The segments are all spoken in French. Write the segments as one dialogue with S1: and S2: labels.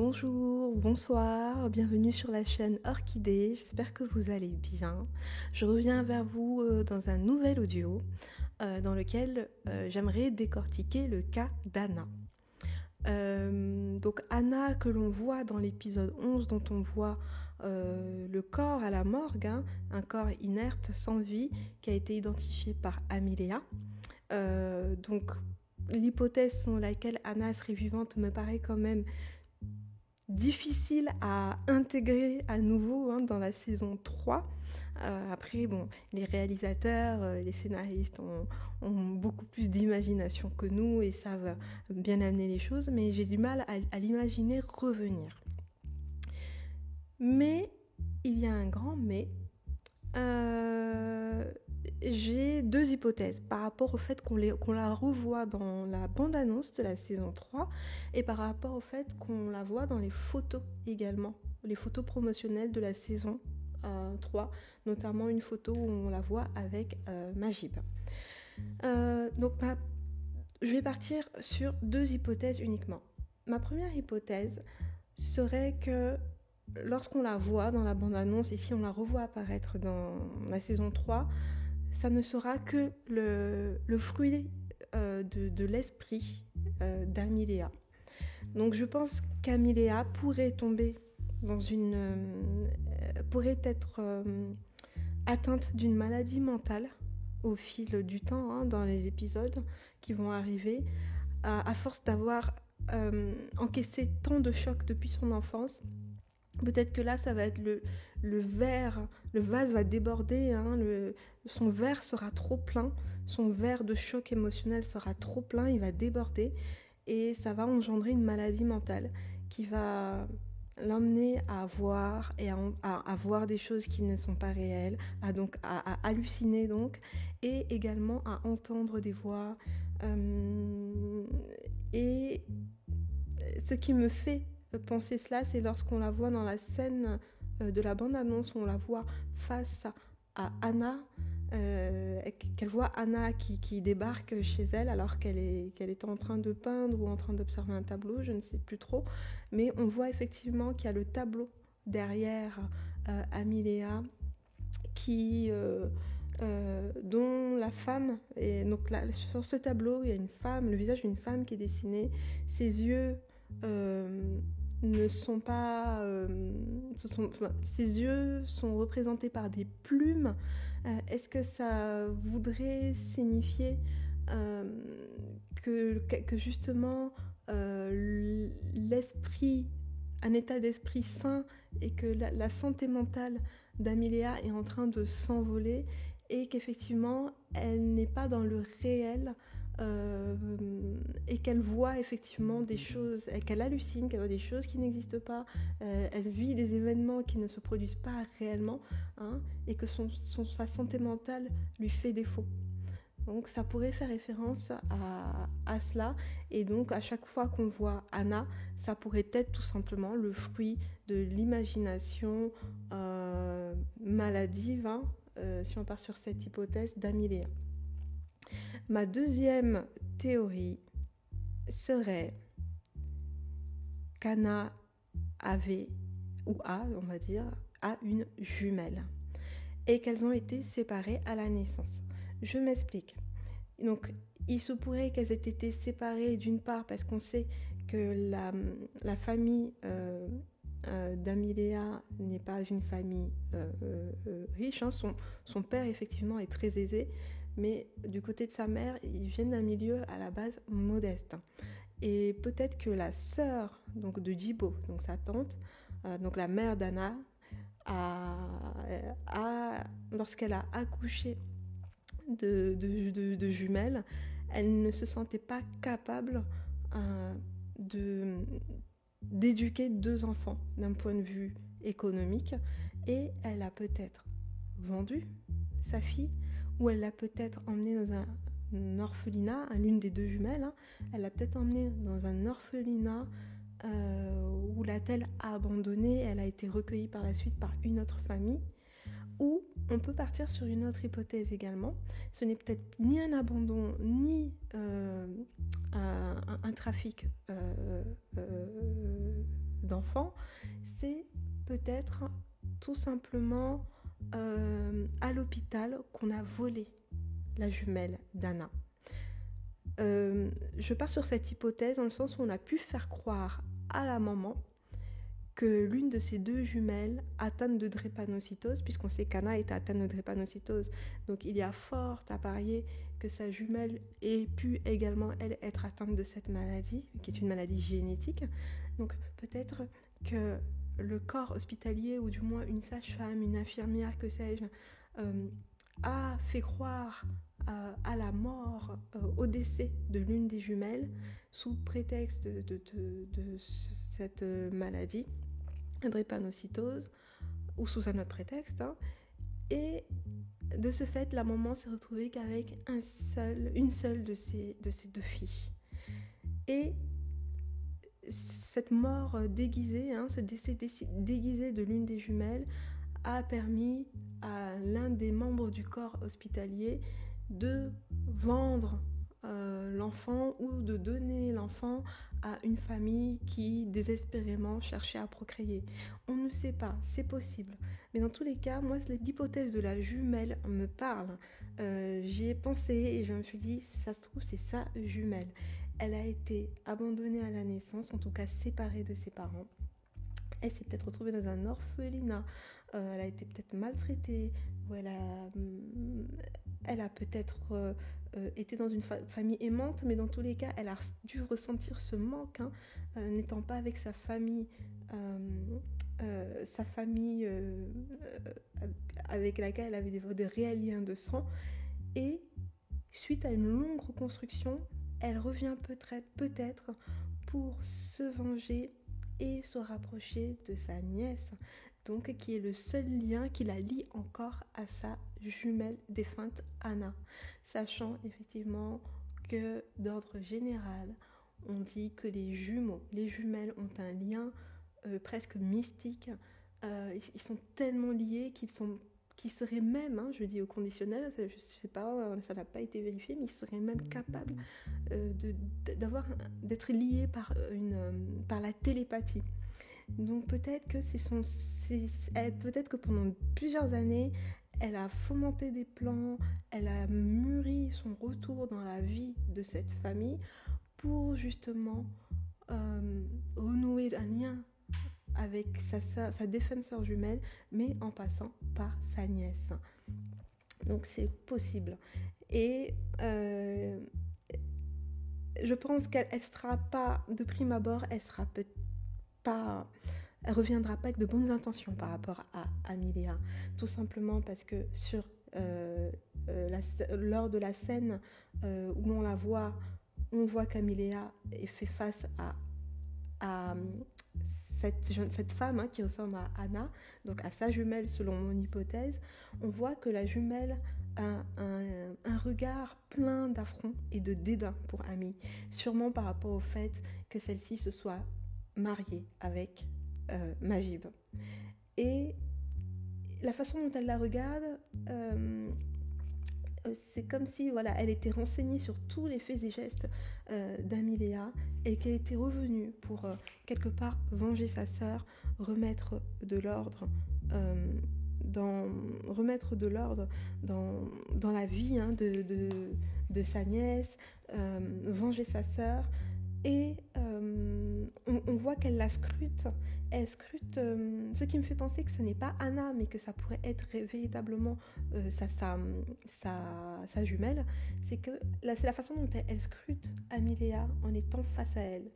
S1: Bonjour, bonsoir, bienvenue sur la chaîne Orchidée, j'espère que vous allez bien. Je reviens vers vous dans un nouvel audio dans lequel j'aimerais décortiquer le cas d'Anna. Donc Anna que l'on voit dans l'épisode 11 dont on voit le corps à la morgue, un corps inerte sans vie qui a été identifié par Amelia. Donc l'hypothèse selon laquelle Anna serait vivante me paraît quand même difficile à intégrer à nouveau dans la saison 3. Après, les réalisateurs, les scénaristes ont beaucoup plus d'imagination que nous et savent bien amener les choses, mais j'ai du mal à l'imaginer revenir. Mais, il y a un grand mais, j'ai deux hypothèses par rapport au fait qu'on la revoit dans la bande-annonce de la saison 3 et par rapport au fait qu'on la voit dans les photos également, les photos promotionnelles de la saison 3, notamment une photo où on la voit avec Majib. Donc je vais partir sur deux hypothèses uniquement. Ma première hypothèse serait que lorsqu'on la voit dans la bande-annonce et si on la revoit apparaître dans la saison 3, ça ne sera que le fruit de l'esprit d'Amelia. Donc je pense qu'Amelia pourrait tomber dans pourrait être atteinte d'une maladie mentale au fil du temps, dans les épisodes qui vont arriver, à force d'avoir encaissé tant de chocs depuis son enfance. Peut-être que là, ça va être le vase va déborder, son verre sera trop plein, son verre de choc émotionnel sera trop plein, il va déborder et ça va engendrer une maladie mentale qui va l'emmener à voir et à voir des choses qui ne sont pas réelles, à halluciner donc, et également à entendre des voix. Et ce qui me fait penser cela, c'est lorsqu'on la voit dans la scène de la bande-annonce, où on la voit face à Anna, qu'elle voit Anna qui débarque chez elle alors qu'elle était en train de peindre ou en train d'observer un tableau, je ne sais plus trop, mais on voit effectivement qu'il y a le tableau derrière Amelia dont la femme, et donc là, sur ce tableau il y a une femme, le visage d'une femme qui est dessiné, ses yeux ne sont pas ses yeux sont représentés par des plumes. Est-ce que ça voudrait signifier que justement l'esprit, un état d'esprit sain, et que la santé mentale d'Amelia est en train de s'envoler et qu'effectivement elle n'est pas dans le réel, et qu'elle voit effectivement des choses, et qu'elle hallucine, qu'elle voit des choses qui n'existent pas, elle vit des événements qui ne se produisent pas réellement, et que sa santé mentale lui fait défaut. Donc ça pourrait faire référence à cela, et donc à chaque fois qu'on voit Anna, ça pourrait être tout simplement le fruit de l'imagination maladive, si on part sur cette hypothèse d'Amelia. Ma deuxième théorie serait qu'Anna avait, ou a, on va dire, a une jumelle et qu'elles ont été séparées à la naissance. Je m'explique. Donc, il se pourrait qu'elles aient été séparées d'une part parce qu'on sait que la famille d'Amelia n'est pas une famille riche. Son père, effectivement, est très aisé, mais du côté de sa mère, ils viennent d'un milieu à la base modeste. Et peut-être que la sœur donc, de Djibo, donc sa tante, donc la mère d'Anna, lorsqu'elle a accouché de jumelles, elle ne se sentait pas capable d'éduquer deux enfants d'un point de vue économique, et elle a peut-être vendu sa fille, ou elle l'a peut-être emmenée dans un orphelinat, l'une des deux jumelles, elle l'a peut-être emmenée dans un orphelinat où l'a-t-elle abandonnée, elle a été recueillie par la suite par une autre famille. Ou on peut partir sur une autre hypothèse également. Ce n'est peut-être ni un abandon, ni un trafic d'enfant, c'est peut-être tout simplement à l'hôpital qu'on a volé la jumelle d'Anna. Je pars sur cette hypothèse dans le sens où on a pu faire croire à la maman que l'une de ces deux jumelles atteinte de drépanocytose, puisqu'on sait qu'Anna était atteinte de drépanocytose, donc il y a fort à parier que sa jumelle ait pu également, elle, être atteinte de cette maladie, qui est une maladie génétique. Donc peut-être que le corps hospitalier, ou du moins une sage-femme, une infirmière, que sais-je, a fait croire à la mort, au décès de l'une des jumelles, sous prétexte de cette maladie, drépanocytose, ou sous un autre prétexte, hein. Et de ce fait, la maman s'est retrouvée qu'avec une seule de ces deux filles. Et cette mort déguisée, ce décès déguisé de l'une des jumelles, a permis à l'un des membres du corps hospitalier de vendre l'enfant ou de donner l'enfant à une famille qui désespérément cherchait à procréer. On ne sait pas, c'est possible. Mais dans tous les cas, moi, l'hypothèse de la jumelle me parle. J'y ai pensé et je me suis dit, ça se trouve, c'est sa jumelle. Elle a été abandonnée à la naissance, en tout cas séparée de ses parents. Elle s'est peut-être retrouvée dans un orphelinat, elle a été peut-être maltraitée, ou elle a peut-être été dans une famille aimante, mais dans tous les cas, elle a dû ressentir ce manque, n'étant pas avec sa famille, avec laquelle elle avait des réels liens de sang. Et suite à une longue reconstruction, elle revient peut-être pour se venger et se rapprocher de sa nièce, donc qui est le seul lien qui la lie encore à sa jumelle défunte Anna, sachant effectivement que d'ordre général, on dit que les jumelles ont un lien presque mystique, ils sont tellement liés qui seraient même, je dis au conditionnel, je ne sais pas, ça n'a pas été vérifié, mais ils seraient même capables d'être liés par la télépathie. Donc peut-être que pendant plusieurs années, elle a fomenté des plans, elle a mûri son retour dans la vie de cette famille pour justement renouer un lien avec sa défunte sœur jumelle, mais en passant par sa nièce. Donc c'est possible. Et je pense qu'elle sera pas, de prime abord, elle reviendra pas avec de bonnes intentions par rapport à Amelia, tout simplement parce que lors de la scène où l'on la voit, on voit qu'Amelia fait face à cette femme qui ressemble à Anna, donc à sa jumelle selon mon hypothèse. On voit que la jumelle a un regard plein d'affront et de dédain pour Amy, sûrement par rapport au fait que celle-ci se soit mariée avec Majib. Et la façon dont elle la regarde, c'est comme si elle était renseignée sur tous les faits et gestes d'Amelia et qu'elle était revenue pour quelque part venger sa sœur, remettre de l'ordre dans la vie de sa nièce, venger sa sœur. Et on voit qu'elle la scrute. Elle scrute, ce qui me fait penser que ce n'est pas Anna, mais que ça pourrait être véritablement sa jumelle. C'est la façon dont elle scrute Amelia en étant face à elle.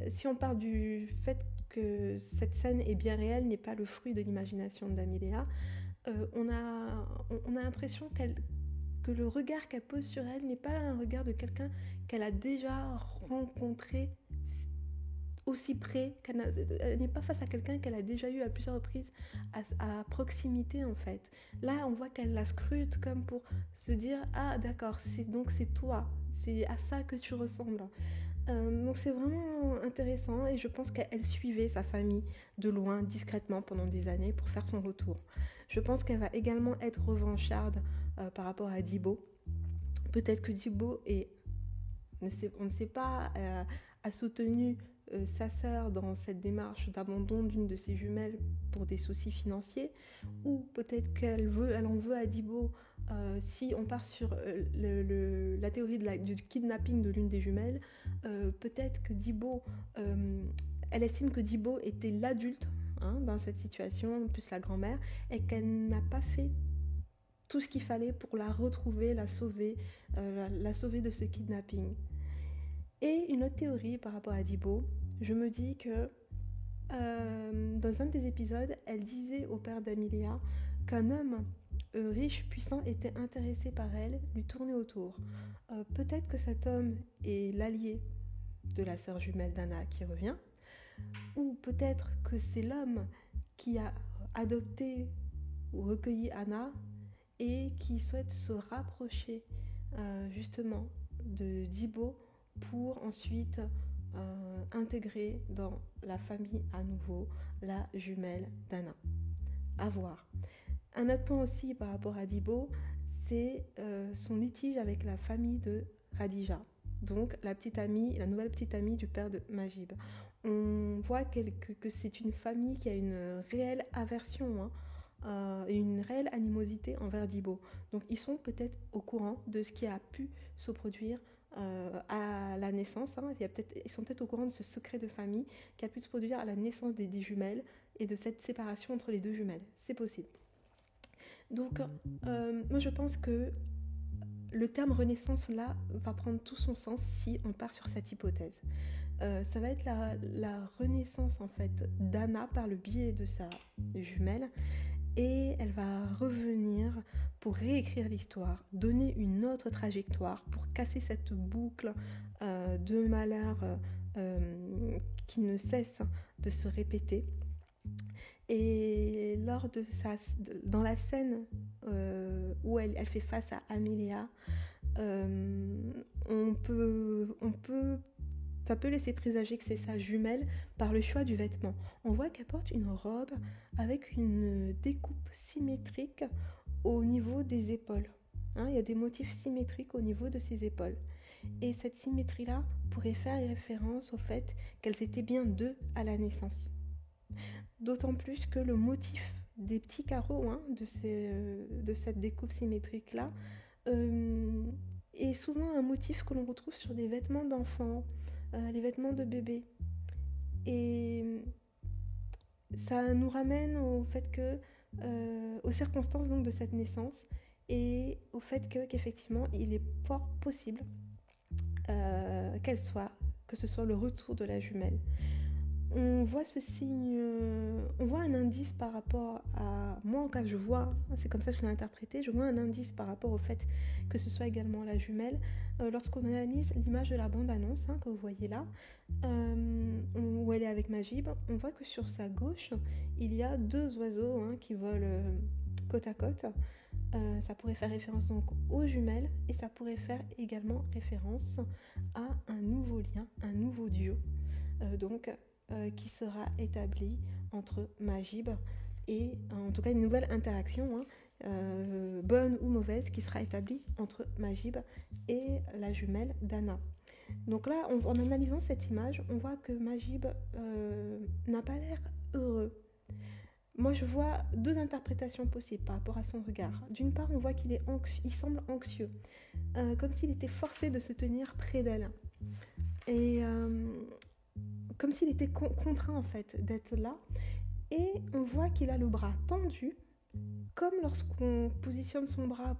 S1: Si on part du fait que cette scène est bien réelle, n'est pas le fruit de l'imagination d'Amelia, on a l'impression que le regard qu'elle pose sur elle n'est pas un regard de quelqu'un qu'elle a déjà rencontré aussi près, elle n'est pas face à quelqu'un qu'elle a déjà eu à plusieurs reprises à proximité en fait. Là, on voit qu'elle la scrute comme pour se dire « Ah d'accord, c'est toi, c'est à ça que tu ressembles ». Donc c'est vraiment intéressant et je pense qu'elle suivait sa famille de loin, discrètement pendant des années pour faire son retour. Je pense qu'elle va également être revancharde par rapport à Dibbo. Peut-être que Dibbo on ne sait pas, a soutenu sa sœur dans cette démarche d'abandon d'une de ses jumelles pour des soucis financiers, ou peut-être qu'elle en veut à Dibo si on part sur la théorie du kidnapping de l'une des jumelles. Peut-être que Dibo, elle estime que Dibo était l'adulte dans cette situation, plus la grand-mère, et qu'elle n'a pas fait tout ce qu'il fallait pour la retrouver, la sauver de ce kidnapping. Et une autre théorie par rapport à Dibo, je me dis que dans un des épisodes, elle disait au père d'Amelia qu'un homme riche, puissant, était intéressé par elle, lui tournait autour. Peut-être que cet homme est l'allié de la sœur jumelle d'Anna qui revient, ou peut-être que c'est l'homme qui a adopté ou recueilli Anna et qui souhaite se rapprocher justement de Dibo pour ensuite intégrer dans la famille à nouveau la jumelle d'Anna. À voir. Un autre point aussi par rapport à Dibo, c'est son litige avec la famille de Khadija, donc la nouvelle petite amie du père de Majib. On voit que c'est une famille qui a une réelle aversion, une réelle animosité envers Dibo. Donc ils sont peut-être au courant de ce qui a pu se produire à la naissance. Ils sont peut-être au courant de ce secret de famille qui a pu se produire à la naissance des jumelles et de cette séparation entre les deux jumelles. C'est possible. Donc, moi je pense que le terme renaissance là va prendre tout son sens si on part sur cette hypothèse. Ça va être la renaissance en fait d'Anna par le biais de sa jumelle, et elle va revenir pour réécrire l'histoire, donner une autre trajectoire, pour casser cette boucle de malheur qui ne cesse de se répéter. Et dans la scène où elle fait face à Amelia, ça peut laisser présager que c'est sa jumelle par le choix du vêtement. On voit qu'elle porte une robe avec une découpe symétrique au niveau des épaules. Il y a des motifs symétriques au niveau de ses épaules. Et cette symétrie-là pourrait faire référence au fait qu'elles étaient bien deux à la naissance. D'autant plus que le motif des petits carreaux de cette découpe symétrique-là est souvent un motif que l'on retrouve sur des vêtements d'enfants, les vêtements de bébé. Et ça nous ramène au fait que, aux circonstances donc de cette naissance, et au fait qu'effectivement il est fort possible que ce soit le retour de la jumelle. On voit ce signe, on voit un indice par rapport à moi, en cas c'est comme ça que je l'ai interprété, je vois un indice par rapport au fait que ce soit également la jumelle. Lorsqu'on analyse l'image de la bande-annonce que vous voyez là, où elle est avec Majib, on voit que sur sa gauche, il y a deux oiseaux qui volent côte à côte. Ça pourrait faire référence donc aux jumelles, et ça pourrait faire également référence à un nouveau lien, un nouveau duo. Qui sera établi entre Majib et, en tout cas, une nouvelle interaction, bonne ou mauvaise, qui sera établie entre Majib et la jumelle d'Anna. Donc là, en analysant cette image, on voit que Majib n'a pas l'air heureux. Moi, je vois deux interprétations possibles par rapport à son regard. D'une part, on voit qu'il semble anxieux, comme s'il était forcé de se tenir près d'elle. Et comme s'il était contraint en fait d'être là, et on voit qu'il a le bras tendu, comme lorsqu'on positionne son bras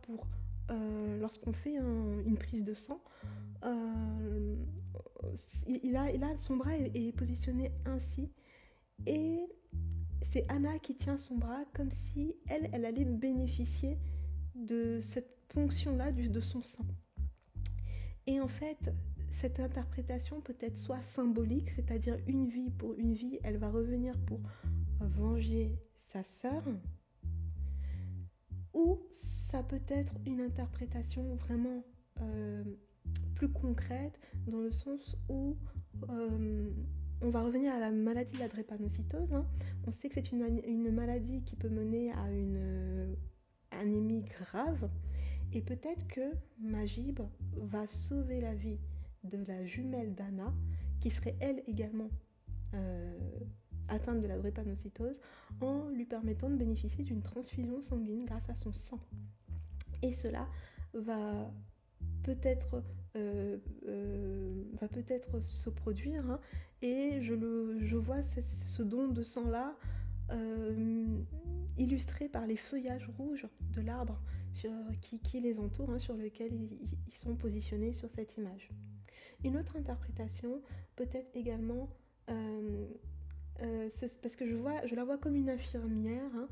S1: lorsqu'on fait une prise de sang, son bras est positionné ainsi, et c'est Anna qui tient son bras comme si elle allait bénéficier de cette ponction-là de son sang. Et en fait, cette interprétation peut être soit symbolique, c'est-à-dire une vie pour une vie, elle va revenir pour venger sa sœur, ou ça peut être une interprétation vraiment plus concrète, dans le sens où on va revenir à la maladie de la drépanocytose. On sait que c'est une maladie qui peut mener à une anémie grave, et peut-être que Majib va sauver la vie de la jumelle d'Anna, qui serait elle également atteinte de la drépanocytose, en lui permettant de bénéficier d'une transfusion sanguine grâce à son sang. Et cela va peut-être se produire, hein, et je vois ce don de sang là illustré par les feuillages rouges de l'arbre qui les entourent, hein, sur lequel ils sont positionnés sur cette image. Une autre interprétation peut être également parce que je la vois comme une infirmière, hein.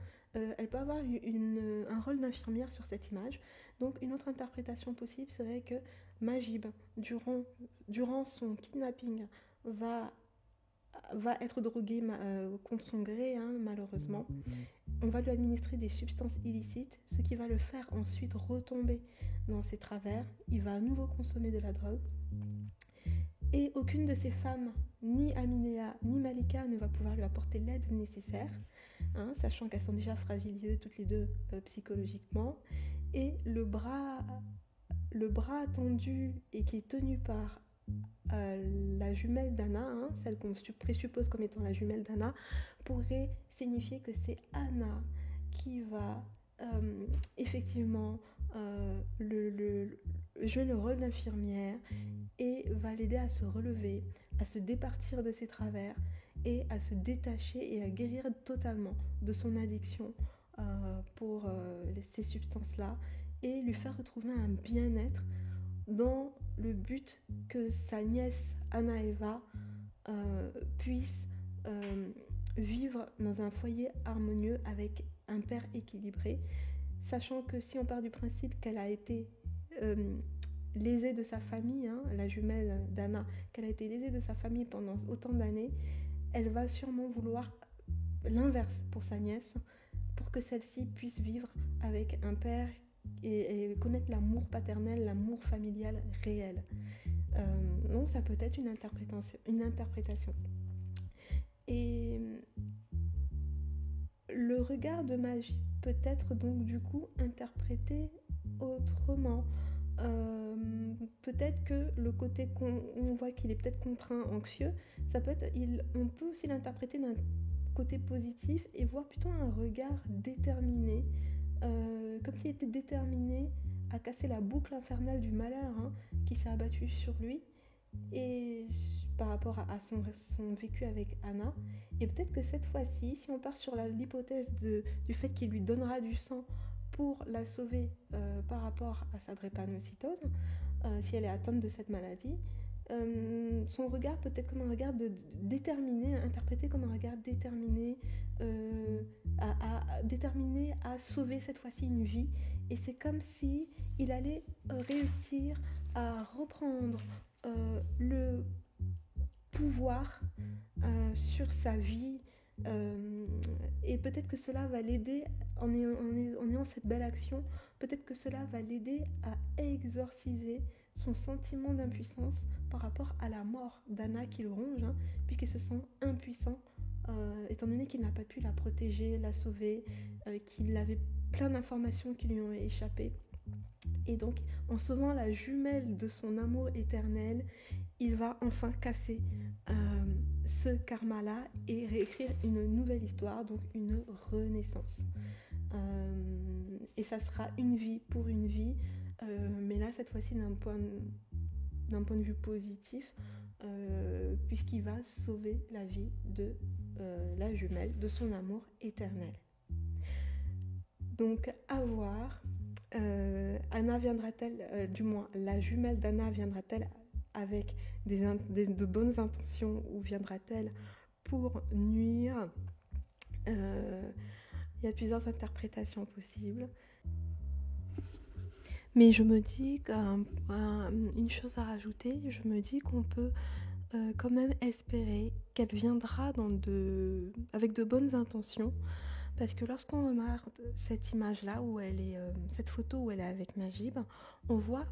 S1: Elle peut avoir un rôle d'infirmière sur cette image. Donc une autre interprétation possible serait que Majib, durant son kidnapping, va être drogué contre son gré, hein, malheureusement. On va lui administrer des substances illicites, ce qui va le faire ensuite retomber dans ses travers. Il va à nouveau consommer de la drogue. Et aucune de ces femmes, ni Aminéa ni Malika, ne va pouvoir lui apporter l'aide nécessaire, hein, sachant qu'elles sont déjà fragilisées toutes les deux psychologiquement. Et le bras tendu et qui est tenu par la jumelle d'Anna, hein, celle qu'on présuppose comme étant la jumelle d'Anna, pourrait signifier que c'est Anna qui va effectivement jouer le rôle d'infirmière et va l'aider à se relever, à se départir de ses travers et à se détacher et à guérir totalement de son addiction pour ces substances-là, et lui faire retrouver un bien-être dans le but que sa nièce Anna Eva puisse vivre dans un foyer harmonieux avec un père équilibré, sachant que si on part du principe qu'elle a été lésée de sa famille, hein, la jumelle d'Anna, qu'elle a été lésée de sa famille pendant autant d'années, elle va sûrement vouloir l'inverse pour sa nièce, pour que celle-ci puisse vivre avec un père et connaître l'amour paternel, l'amour familial réel. Donc ça peut être une interprétation. Et le regard de Magie peut être donc du coup interprété autrement. Peut-être que le côté on voit qu'il est peut-être contraint, anxieux, ça peut être, on peut aussi l'interpréter d'un côté positif et voir plutôt un regard déterminé, comme s'il était déterminé à casser la boucle infernale du malheur, hein, qui s'est abattu sur lui, et par rapport à son vécu avec Anna. Et peut-être que cette fois-ci, si on part sur l'hypothèse du fait qu'il lui donnera du sang pour la sauver par rapport à sa drépanocytose, si elle est atteinte de cette maladie, son regard peut être comme un regard déterminé, interprété comme un regard déterminé, déterminé à sauver cette fois-ci une vie. Et c'est comme si il allait réussir à reprendre le pouvoir sur sa vie, et peut-être que cela va l'aider en ayant cette belle action, peut-être que cela va l'aider à exorciser son sentiment d'impuissance par rapport à la mort d'Anna qui le ronge, hein, puisqu'il se sent impuissant étant donné qu'il n'a pas pu la protéger, la sauver, qu'il avait plein d'informations qui lui ont échappé. Et donc, en sauvant la jumelle de son amour éternel, il va enfin casser ce karma-là et réécrire une nouvelle histoire, donc une renaissance. Et ça sera une vie pour une vie, mais là, cette fois-ci, d'un point de vue positif, puisqu'il va sauver la vie de la jumelle, de son amour éternel. Donc, à voir. Anna viendra-t-elle, du moins la jumelle d'Anna viendra-t-elle avec de bonnes intentions, ou viendra-t-elle pour nuire? Il y a plusieurs interprétations possibles. Mais je me dis une chose à rajouter, je me dis qu'on peut quand même espérer qu'elle viendra avec de bonnes intentions. Parce que lorsqu'on remarque cette image-là, cette photo où elle est avec Majib, on voit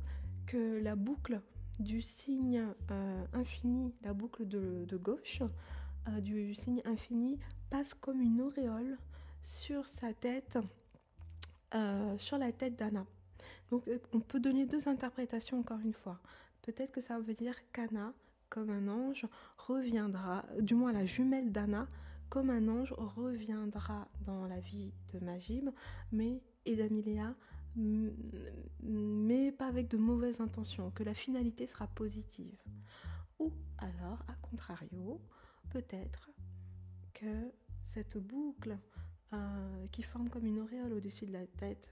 S1: que la boucle du signe infini, la boucle de gauche, du signe infini, passe comme une auréole sur sa tête, sur la tête d'Anna. Donc on peut donner deux interprétations encore une fois. Peut-être que ça veut dire qu'Anna, comme un ange, reviendra, du moins la jumelle d'Anna, comme un ange, reviendra dans la vie de Majib et d'Amelia, mais pas avec de mauvaises intentions, que la finalité sera positive. Ou alors, à contrario, peut-être que cette boucle qui forme comme une auréole au-dessus de la tête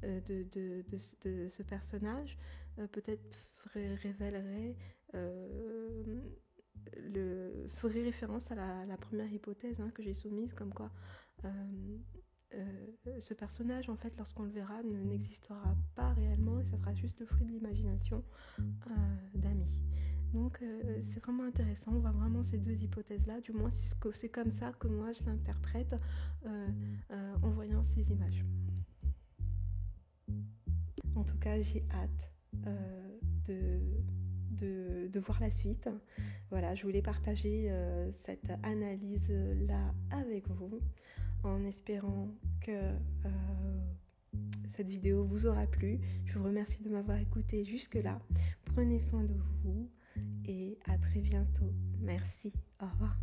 S1: de ce personnage, peut-être révélerait, ferait référence à la première hypothèse que j'ai soumise, comme quoi ce personnage, en fait, lorsqu'on le verra, n'existera pas réellement et ça sera juste le fruit de l'imagination d'Amy. Donc c'est vraiment intéressant, on voit vraiment ces deux hypothèses-là, du moins c'est comme ça que moi je l'interprète en voyant ces images. En tout cas, j'ai hâte de voir la suite. Voilà, je voulais partager cette analyse-là avec vous, en espérant que cette vidéo vous aura plu. Je vous remercie de m'avoir écouté jusque-là. Prenez soin de vous et à très bientôt. Merci. Au revoir.